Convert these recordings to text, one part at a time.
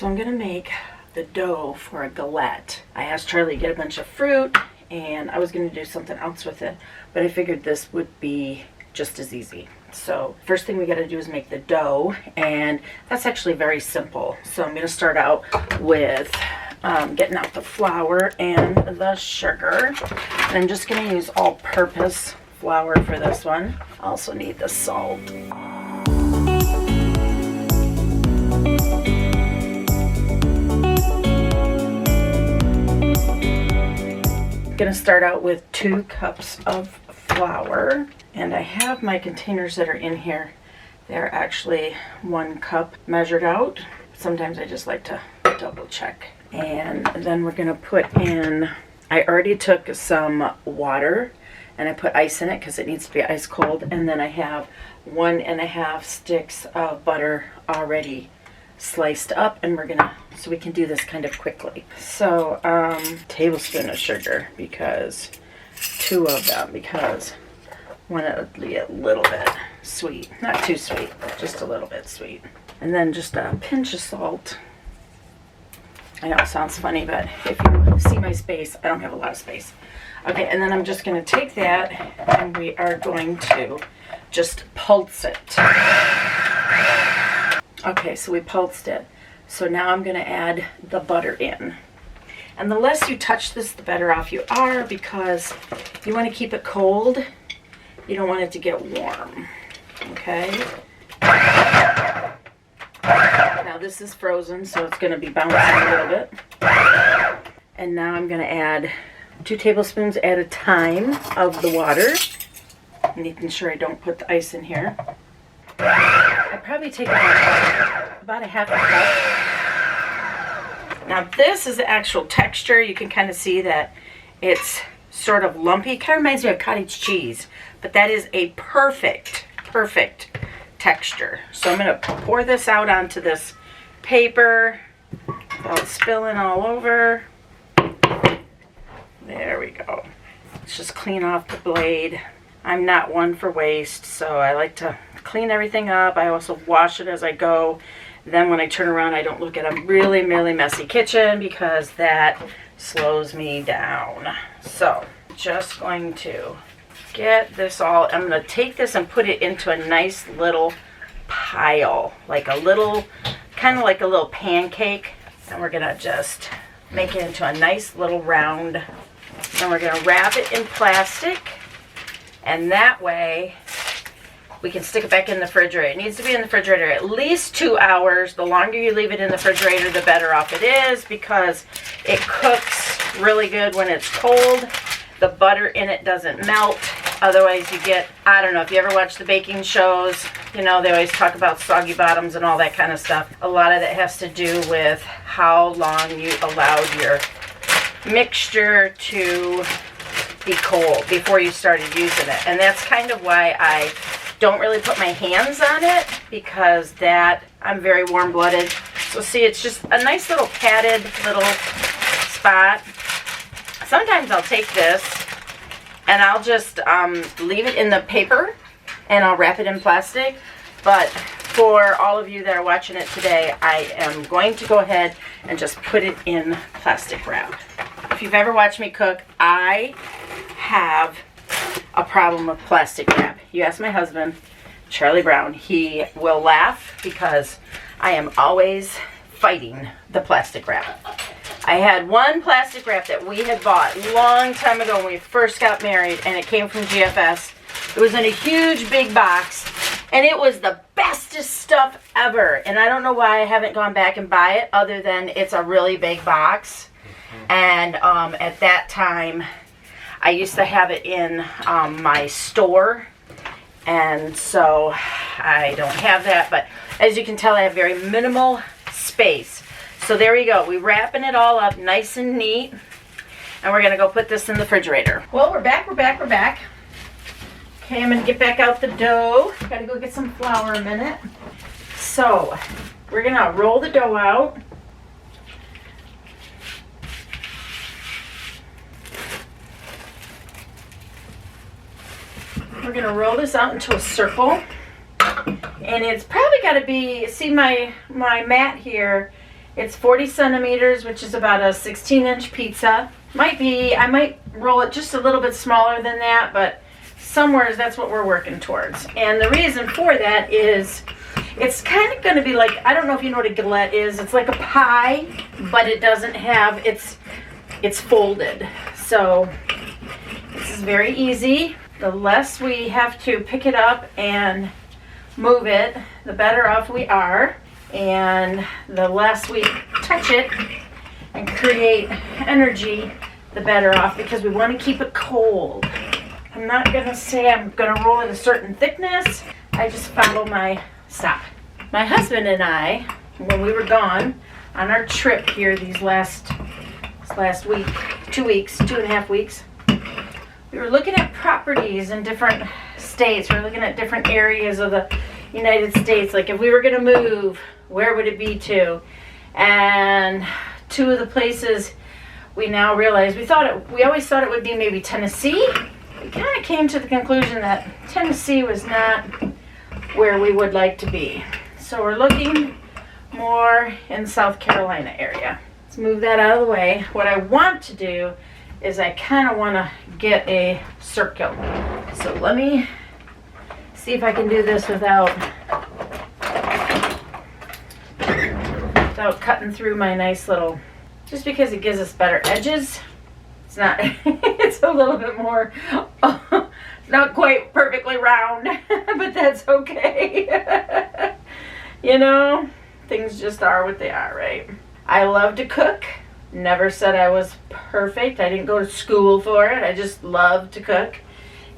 So I'm gonna make the dough for a galette. I asked Charlie to get a bunch of fruit and I was gonna do something else with it, but I figured this would be just as easy. So first thing we gotta do is make the dough, and that's actually very simple. So I'm gonna start out with getting out the flour and the sugar. And I'm just gonna use all-purpose flour for this one. I also need the salt. Gonna start out with 2 cups of flour, and I have my containers that are in here. They're actually 1 cup measured out. Sometimes I just like to double check. And then we're gonna put in, I already took some water and I put ice in it because it needs to be ice cold, and then I have 1.5 sticks of butter already sliced up, and we're gonna, so we can do this kind of quickly. So tablespoon of sugar, because 2 of them, because I want it to be a little bit sweet, not too sweet, just a little bit sweet. And then just a pinch of salt. I know it sounds funny, but if you see my space, I don't have a lot of space. Okay, and then I'm just gonna take that and we are going to just pulse it. Okay, so we pulsed it. So now I'm gonna add the butter in. And the less you touch this, the better off you are, because you wanna keep it cold. You don't want it to get warm, okay? Now this is frozen, so it's gonna be bouncing a little bit. And now I'm gonna add 2 tablespoons at a time of the water. Making sure I don't put the ice in here. I probably take about a half a cup. Now this is the actual texture. You can kind of see that it's sort of lumpy. Kind of reminds me of cottage cheese, but that is a perfect texture. So I'm going to pour this out onto this paper without spilling all over. There we go. Let's just clean off the blade. I'm not one for waste, so I like to clean everything up. I also wash it as I go. Then when I turn around, I don't look at a really messy kitchen, because that slows me down. So just going to get this all, I'm going to take this and put it into a nice little pile, like a little, kind of like a little pancake. And we're going to just make it into a nice little round. And we're going to wrap it in plastic. And that way we can stick it back in the refrigerator. It needs to be in the refrigerator at least 2 hours. The longer you leave it in the refrigerator, the better off it is, because it cooks really good when it's cold. The butter in it doesn't melt. Otherwise you get, I don't know, if you ever watch the baking shows, you know, they always talk about soggy bottoms and all that kind of stuff. A lot of that has to do with how long you allowed your mixture to be cold before you started using it. And that's kind of why I don't really put my hands on it, because that, I'm very warm-blooded. So see, it's just a nice little padded little spot. Sometimes I'll take this and I'll just leave it in the paper and I'll wrap it in plastic. But for all of you that are watching it today, I am going to go ahead and just put it in plastic wrap. If you've ever watched me cook, I have a problem with plastic wrap. You ask my husband, Charlie Brown, he will laugh, because I am always fighting the plastic wrap. I had one plastic wrap that we had bought a long time ago when we first got married, and it came from GFS. It was in a huge big box, and it was the bestest stuff ever. And I don't know why I haven't gone back and buy it, other than it's a really big box. And at that time, I used to have it in my store, and so I don't have that. But as you can tell, I have very minimal space. So there we go. We're wrapping it all up nice and neat, and we're going to go put this in the refrigerator. Well, we're back. Okay, I'm going to get back out the dough. Got to go get some flour a minute. So we're going to roll the dough out. We're going to roll this out into a circle. And it's probably got to be, see my mat here It's 40 centimeters, which is about a 16-inch pizza. I might roll it just a little bit smaller than that, but somewhere that's what we're working towards. And the reason for that is it's kind of going to be like, I don't know if you know what a galette is. It's like a pie, but it doesn't have, it's folded. So this is very easy. The less we have to pick it up and move it, the better off we are. And the less we touch it and create energy, the better off, because we want to keep it cold. I'm not going to say I'm going to roll it a certain thickness. I just follow my stop. My husband and I, when we were gone on our trip here this last week, 2 weeks, 2.5 weeks, we were looking at properties in different states. We were looking at different areas of the United States. Like if we were going to move, where would it be to? And two of the places we now realize, we always thought it would be maybe Tennessee. We kind of came to the conclusion that Tennessee was not where we would like to be. So we're looking more in South Carolina area. Let's move that out of the way. What I want to do is I kind of want to get a circle. So let me see if I can do this without cutting through my nice little, just because it gives us better edges. It's not, it's a little bit more, not quite perfectly round, but that's okay. You know, things just are what they are, right? I love to cook. Never said I was perfect. I didn't go to school for it. I just love to cook.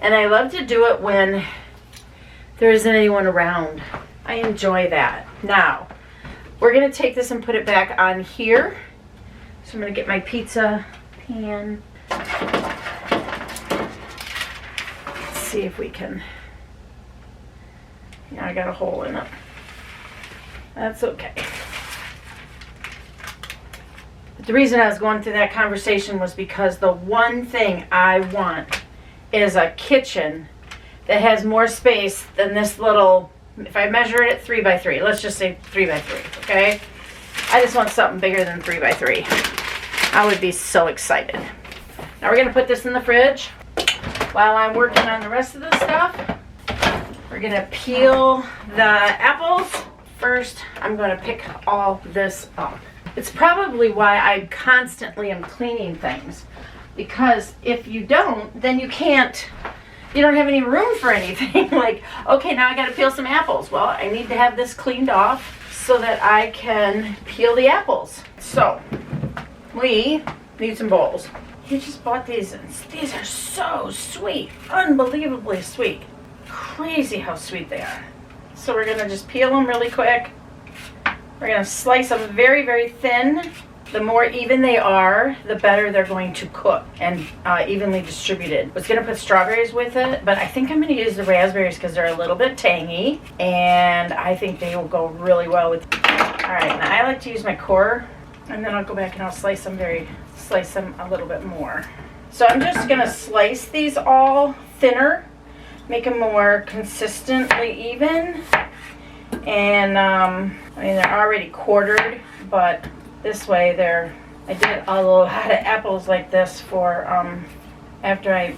And I love to do it when there isn't anyone around. I enjoy that. Now, we're going to take this and put it back on here. So I'm going to get my pizza pan. Let's see if we can. Now I got a hole in it. That's okay. But the reason I was going through that conversation was because the one thing I want is a kitchen that has more space than this little, if I measure it at 3 by 3, let's just say 3 by 3, okay? I just want something bigger than 3 by 3. I would be so excited. Now we're gonna put this in the fridge. While I'm working on the rest of the stuff, we're gonna peel the apples. First, I'm gonna pick all this up. It's probably why I constantly am cleaning things, because if you don't, then you don't have any room for anything. Like, okay, now I gotta peel some apples. Well, I need to have this cleaned off so that I can peel the apples. So, we need some bowls. You just bought these, and these are so sweet, unbelievably sweet. Crazy how sweet they are. So we're gonna just peel them really quick. We're gonna slice them very, very thin. The more even they are, the better they're going to cook and evenly distributed. I was gonna put strawberries with it, but I think I'm gonna use the raspberries because they're a little bit tangy, and I think they will go really well with. All right, now I like to use my core, and then I'll go back and I'll slice them a little bit more. So I'm just gonna slice these all thinner, make them more consistently even. And I mean, they're already quartered, but this way I did a lot of apples like this for after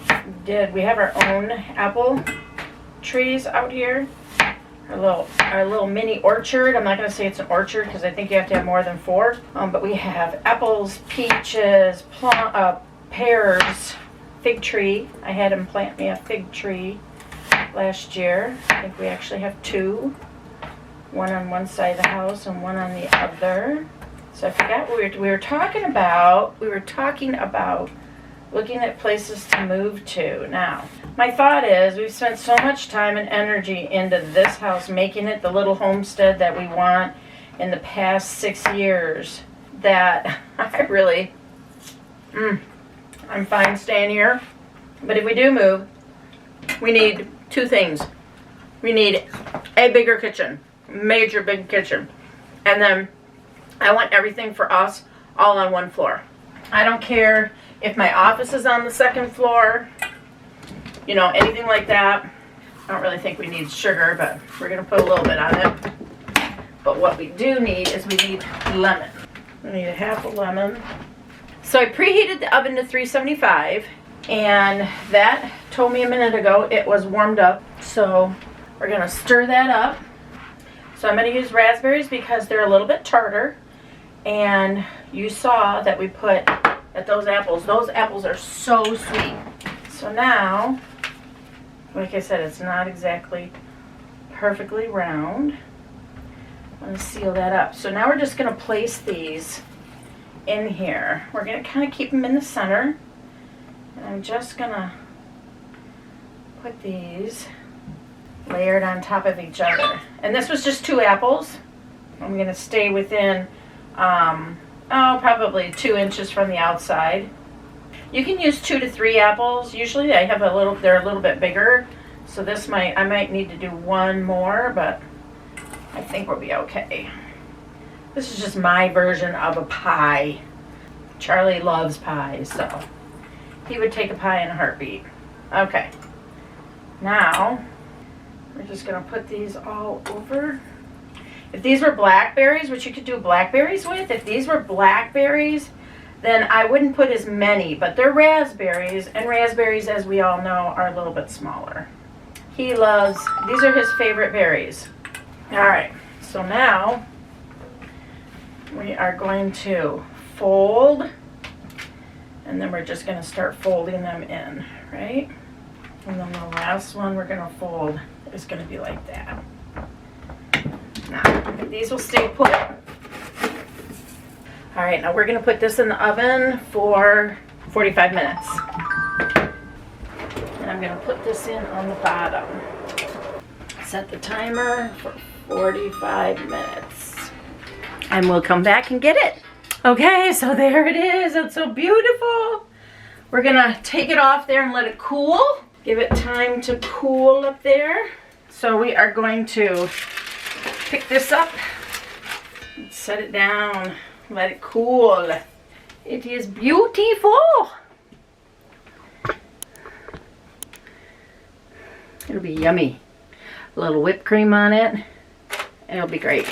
we have our own apple trees out here. Our little mini orchard. I'm not going to say it's an orchard because I think you have to have more than 4. But we have apples, peaches, pears, fig tree. I had him plant me a fig tree last year. I think we actually have 2. One on one side of the house and one on the other. So I forgot what we were talking about. We were talking about looking at places to move to. Now, my thought is we've spent so much time and energy into this house, making it the little homestead that we want in the past 6 years, that I really, I'm fine staying here. But if we do move, we need 2 things. We need a bigger kitchen, major big kitchen. And then I want everything for us all on 1 floor. I don't care if my office is on the 2nd floor, you know, anything like that. I don't really think we need sugar, but we're going to put a little bit on it. But what we do need is we need lemon. I need a half a lemon. So I preheated the oven to 375, and that told me a minute ago it was warmed up. So we're gonna stir that up. So I'm gonna use raspberries because they're a little bit tartar. And you saw that we put at those apples are so sweet. So now, like I said, it's not exactly perfectly round. I'm gonna seal that up. So now we're just gonna place these in here. We're gonna kind of keep them in the center. And I'm just gonna put these layered on top of each other. And this was just 2 apples. I'm gonna stay within, probably 2 inches from the outside. You can use 2 to 3 apples. Usually I have they're a little bit bigger. So I might need to do 1 more, but I think we'll be okay. This is just my version of a pie. Charlie loves pies, so he would take a pie in a heartbeat. Okay. Now, we're just gonna put these all over. If these were blackberries, which you could do blackberries with, if these were blackberries, then I wouldn't put as many, but they're raspberries, and raspberries, as we all know, are a little bit smaller. These are his favorite berries. All right, so now we are going to fold, and then we're just gonna start folding them in, right? And then the last one we're gonna fold is gonna be like that. Now, these will stay put. All right, now we're gonna put this in the oven for 45 minutes. And I'm gonna put this in on the bottom. Set the timer for 45 minutes. And we'll come back and get it. Okay, so there it is. It's so beautiful. We're gonna take it off there and let it cool. Give it time to cool up there. So we are going to pick this up, set it down, let it cool. It is beautiful. It'll be yummy. A little whipped cream on it. It'll be great.